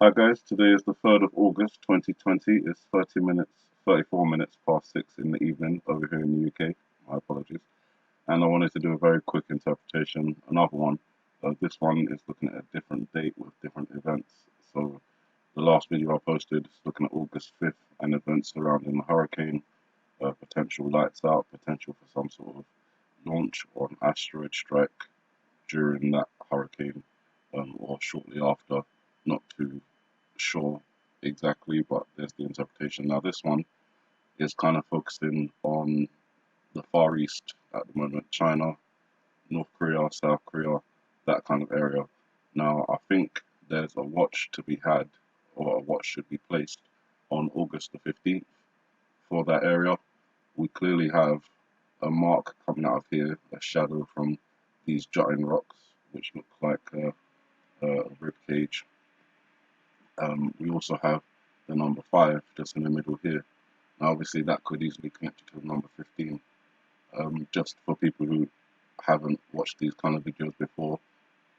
Hi guys, today is the 3rd of August 2020. It's 34 minutes past 6 in the evening over here in the UK. My apologies. And I wanted to do a very quick interpretation, another one. This one is looking at a different date with different events. So the last video I posted is looking at August 5th and events surrounding the hurricane, potential lights out, potential for some sort of launch or an asteroid strike during that hurricane or shortly after. Not too sure exactly, but there's the interpretation. Now, this one is kind of focusing on the Far East at the moment, China, North Korea, South Korea, that kind of area. Now, I think there's a watch to be had, or a watch should be placed on August the 15th for that area. We clearly have a mark coming out of here, a shadow from these jutting rocks, which look like a rib cage. We also have the number 5 just in the middle here. Now, obviously, that could easily connect to the number 15. Just for people who haven't watched these kind of videos before,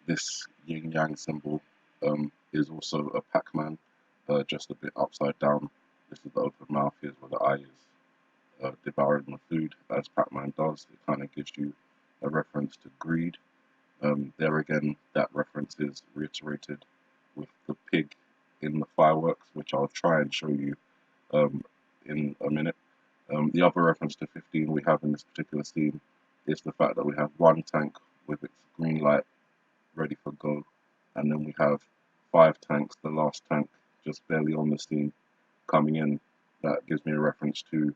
this yin yang symbol is also a Pac-Man, just a bit upside down. This is the open mouth, here's where the eye is devouring the food, as Pac-Man does. It kind of gives you a reference to greed. There again, that reference is reiterated with the pig in the fireworks, which I'll try and show you in a minute. The other reference to 15 we have in this particular scene is the fact that we have one tank with its green light ready for go, and then we have 5 tanks, the last tank just barely on the scene coming in. That gives me a reference to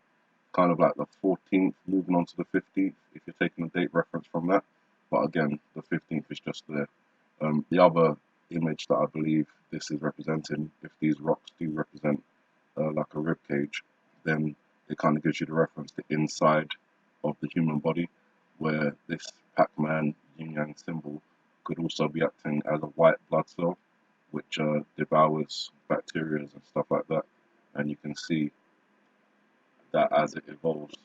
kind of like the 14th moving on to the 15th, if you're taking a date reference from that. But again, the 15th is just there. The other image that I believe this is representing, if these rocks do represent like a rib cage, then it kind of gives you the reference to inside of the human body, where this Pac-Man yin-yang symbol could also be acting as a white blood cell, which devours bacteria and stuff like that. And you can see that as it evolves.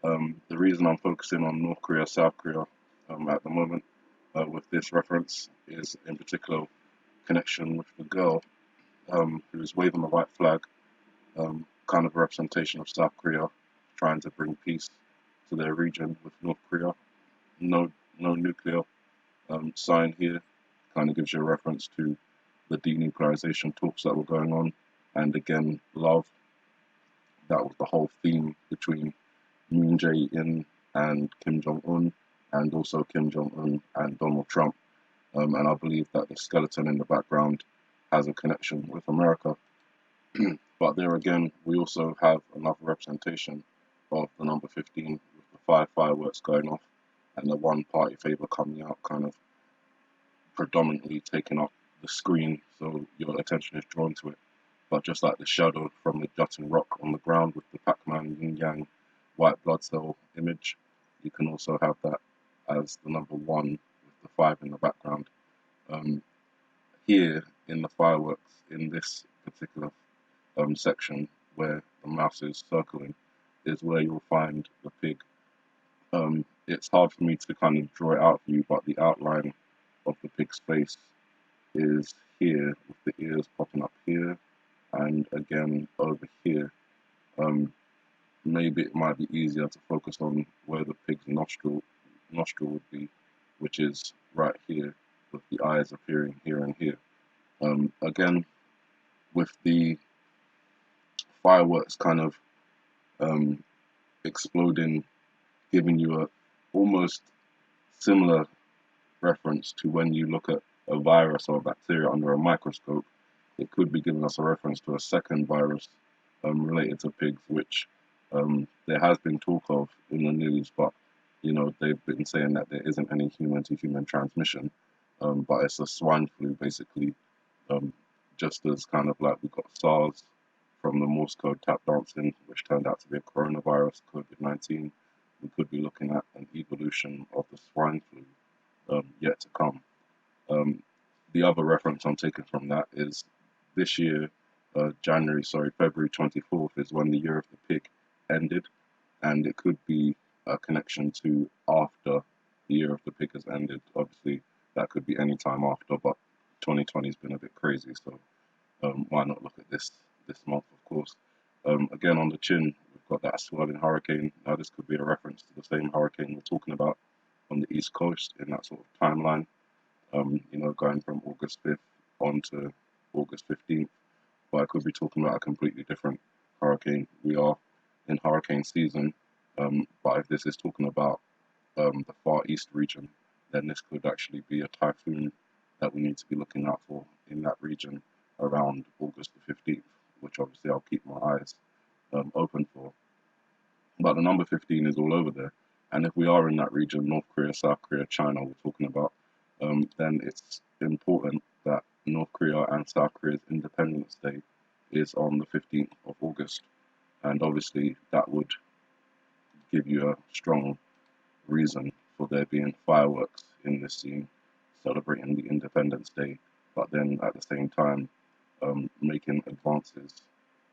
The reason I'm focusing on North Korea, South Korea at the moment with this reference is in particular connection with the girl who is waving the white flag, kind of a representation of South Korea trying to bring peace to their region with North Korea. No nuclear sign here, kind of gives you a reference to the denuclearization talks that were going on, and again, love. That was the whole theme between Moon Jae-in and Kim Jong-un, and also Kim Jong-un and Donald Trump. And I believe that the skeleton in the background has a connection with America. But there again, we also have another representation of the number 15 with the 5 fireworks going off and the one party favor coming out, kind of predominantly taking up the screen, so your attention is drawn to it. But just like the shadow from the jutting rock on the ground with the Pac-Man yin-yang white blood cell image, you can also have that as the number 1 with the 5 in the background. Here in the fireworks, in this particular section where the mouse is circling, is where you'll find the pig. It's hard for me to kind of draw it out for you, but the outline of the pig's face is here, with the ears popping up here, and again over here. Maybe it might be easier to focus on where the pig's nostril would be, which is right here, with the eyes appearing here and here. Again, with the fireworks kind of exploding, giving you a almost similar reference to when you look at a virus or a bacteria under a microscope. It could be giving us a reference to a second virus related to pigs, which there has been talk of in the news, but you know, they've been saying that there isn't any human-to-human transmission, but it's a swine flu basically, just as kind of like we got SARS from the Morse code tap dancing, which turned out to be a coronavirus, COVID-19. We could be looking at an evolution of the swine flu yet to come. The other reference I'm taking from that is this year, February 24th is when the year of the pig ended, and it could be a connection to after the year of the pig has ended. Obviously, that could be any time after, but 2020 has been a bit crazy, so Why not look at this month, of course? Again, on the chin, we've got that swirling hurricane. Now, this could be a reference to the same hurricane we're talking about on the East Coast in that sort of timeline. Going from August 5th on to August 15th. But I could be talking about a completely different hurricane. We are in hurricane season, but if this is talking about the Far East region, then this could actually be a typhoon that we need to be looking out for in that region around August the 15th, which obviously I'll keep my eyes open for. But the number 15 is all over there. And if we are in that region, North Korea, South Korea, China, we're talking about, then it's important that North Korea and South Korea's Independence Day is on the 15th of August. And obviously, that would give you a strong reason for there being fireworks in this scene celebrating the Independence Day, but then at the same time making advances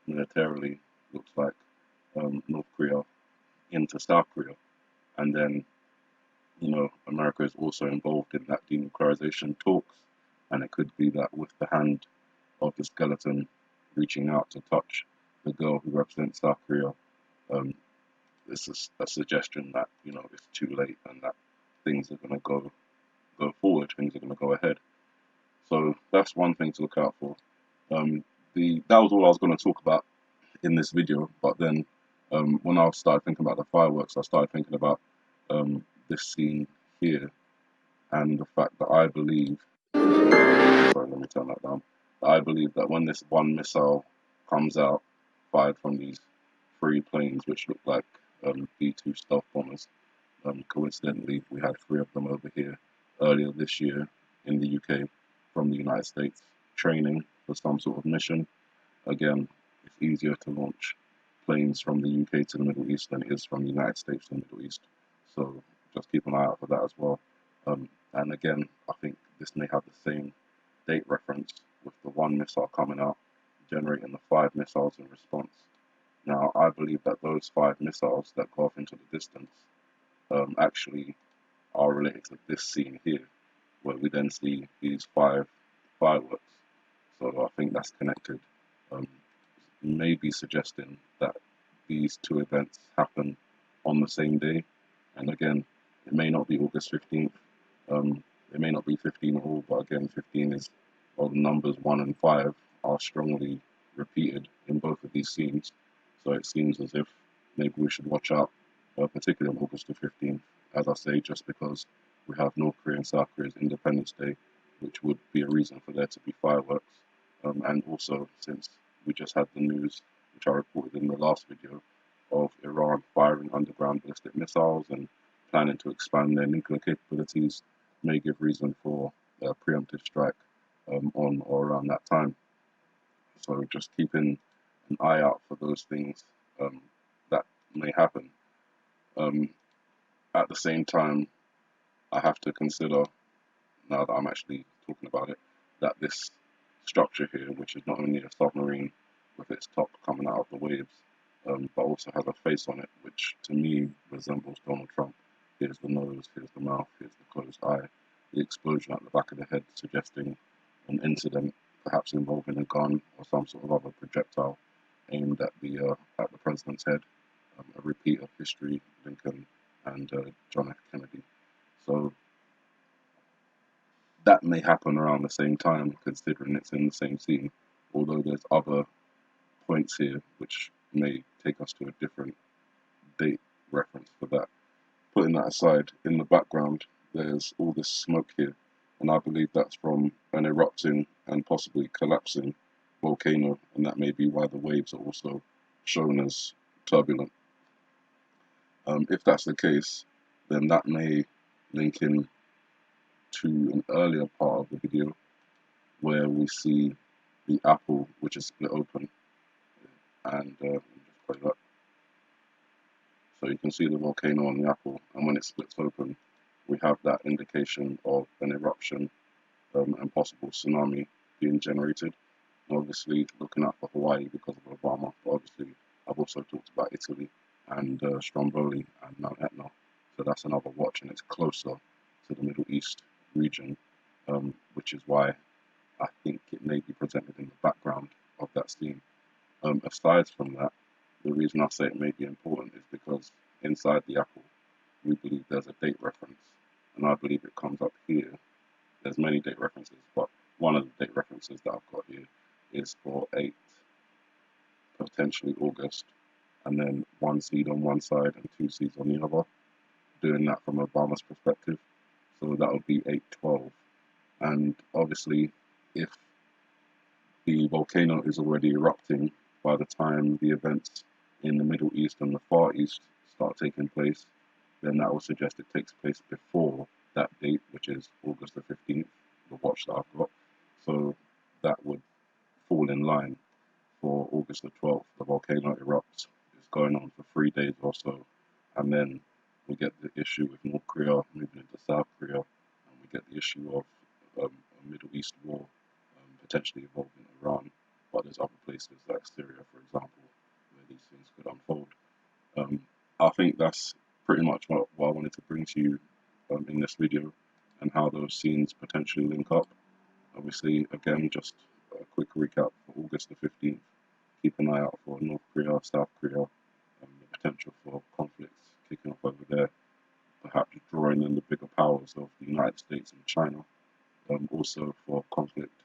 militarily, looks like North Korea into South Korea. And then, America is also involved in that denuclearization talks, and it could be that with the hand of the skeleton reaching out to touch the girl who represents South Korea, um, this is a suggestion that it's too late and that things are going to go forward, things are going to go ahead. So that's one thing to look out for. That was all I was going to talk about in this video, but then when I started thinking about the fireworks, I started thinking about this scene here and the fact that I believe, sorry, let me turn that down. I believe that when this one missile comes out, fired from these three planes, which look like B-2 stealth bombers, coincidentally, we had three of them over here earlier this year in the UK from the United States, training for some sort of mission. Again, it's easier to launch planes from the UK to the Middle East than it is from the United States to the Middle East. So just keep an eye out for that as well. And again, I think this may have the same date reference with the one missile coming out, generating the 5 missiles in response. Now, I believe that those 5 missiles that go off into the distance actually are related to this scene here, where we then see these 5 fireworks. So I think that's connected. Maybe suggesting that these two events happen on the same day. And again, it may not be August 15th. It may not be 15 at all, but again, 15 is, well, the numbers 1 and 5 are strongly repeated in both of these scenes. So it seems as if maybe we should watch out, particularly on August the 15th, as I say, just because we have North Korea and South Korea's Independence Day, which would be a reason for there to be fireworks. And also, since we just had the news, which I reported in the last video, of Iran firing underground ballistic missiles and planning to expand their nuclear capabilities, may give reason for a preemptive strike on or around that time. So just keeping an eye out for those things that may happen. At the same time, I have to consider, now that I'm actually talking about it, that this structure here, which is not only a submarine with its top coming out of the waves, but also has a face on it, which to me resembles Donald Trump. Here's the nose, here's the mouth, here's the closed eye, the explosion at the back of the head suggesting an incident, perhaps involving a gun or some sort of other projectile aimed at the president's head, a repeat of history, Lincoln and John F. Kennedy. So that may happen around the same time, considering it's in the same scene, although there's other points here which may take us to a different date reference for that. Putting that aside, in the background, there's all this smoke here, and I believe that's from an erupting and possibly collapsing volcano, and that may be why the waves are also shown as turbulent. If that's the case, then that may link in to an earlier part of the video where we see the apple which is split open, and let me just play that. So you can see the volcano on the apple, and when it splits open, we have that indication of an eruption and possible tsunami being generated. And obviously, looking out for Hawaii because of Obama, but obviously, I've also talked about Italy and Stromboli and Mount Etna. So that's another watch, and it's closer to the Middle East region, which is why I think it may be presented in the background that steam. Aside from that, the reason I say it may be important is because inside the apple, we believe there's a date reference, and I believe it comes up here. There's many date references, but one of the date references that I've got here is for 8, potentially August, and then 1 seed on one side and 2 seeds on the other, doing that from Obama's perspective. So that would be 8/12. And obviously, if the volcano is already erupting by the time the events in the Middle East and the Far East start taking place, then that will suggest it takes place before that date, which is August the 15th, the watch that I've got. So that would fall in line for August the 12th. The volcano erupts. It's going on for 3 days or so. And then we get the issue with North Korea moving into South Korea. And we get the issue of a Middle East war potentially involving Iran. But there's other places like Syria, for example, where these things could unfold. I think that's pretty much what I wanted to bring to you in this video, and how those scenes potentially link up. Obviously, again, just a quick recap for August the 15th. Keep an eye out for North Korea, South Korea, the potential for conflicts kicking off over there, perhaps drawing in the bigger powers of the United States and China. Also for conflict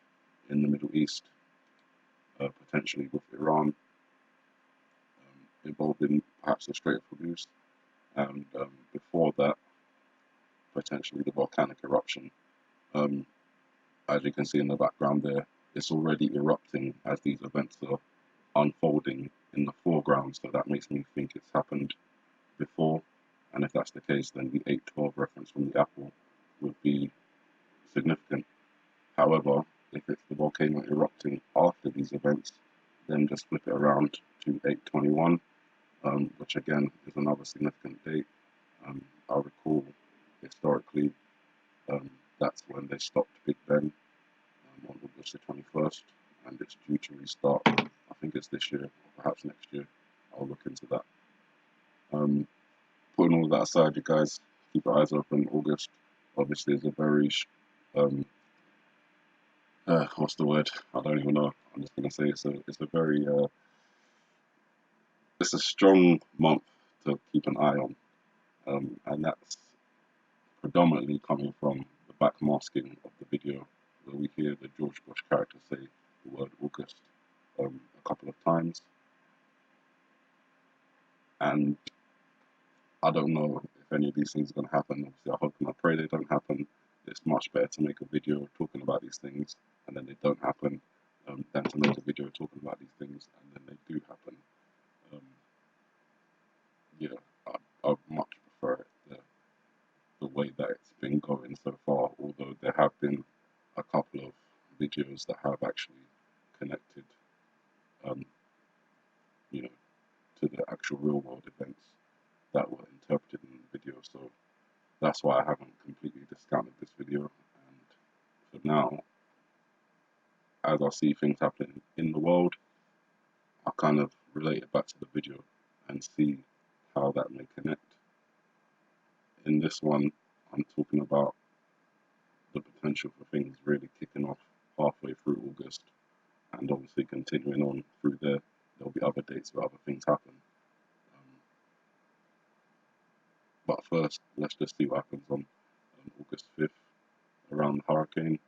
in the Middle East, potentially with Iran, involving perhaps the Strait of Hormuz, and before that, potentially the volcanic eruption. As you can see in the background there, it's already erupting as these events are unfolding in the foreground, so that makes me think it's happened before. And if that's the case, then the 8/12 reference from the apple would be significant. However, if it's the volcano erupting after these events, then just flip it around to 8/21, which again is another significant date. I recall historically that's when they stopped Big Ben on August the 21st, and it's due to restart. I think it's this year, or perhaps next year. I'll look into that. Putting all that aside, you guys, keep your eyes open. August obviously is a very what's the word? I don't even know. I'm just gonna say it's a very it's a strong month to keep an eye on, and that's predominantly coming from the backmasking of the video, where we hear the George Bush character say the word August a couple of times, and I don't know if any of these things are going to happen. Obviously, I hope and I pray they don't happen. It's much better to make a video talking about these things and then they don't happen, than to make a video talking about these things and then they do happen. Yeah, I much prefer it the way that it's been going so far, although there have been a couple of videos that have actually connected, you know, to the actual real world events that were interpreted in the video. So that's why I haven't completely discounted this video. And for now, as I see things happening in the world, I kind of relate it back to the video and see how that may connect. In this one, I'm talking about the potential for things really kicking off halfway through August, and obviously continuing on through there. There'll be other dates where other things happen. But first, let's just see what happens on August 5th around the hurricane,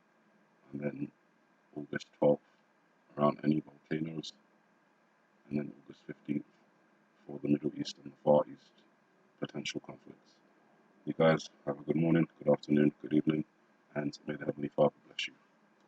and then August 12th around any volcanoes, and then August 15th for the Middle East and the Far East potential conflicts. You guys have a good morning, good afternoon, good evening, and may the Heavenly Father bless you.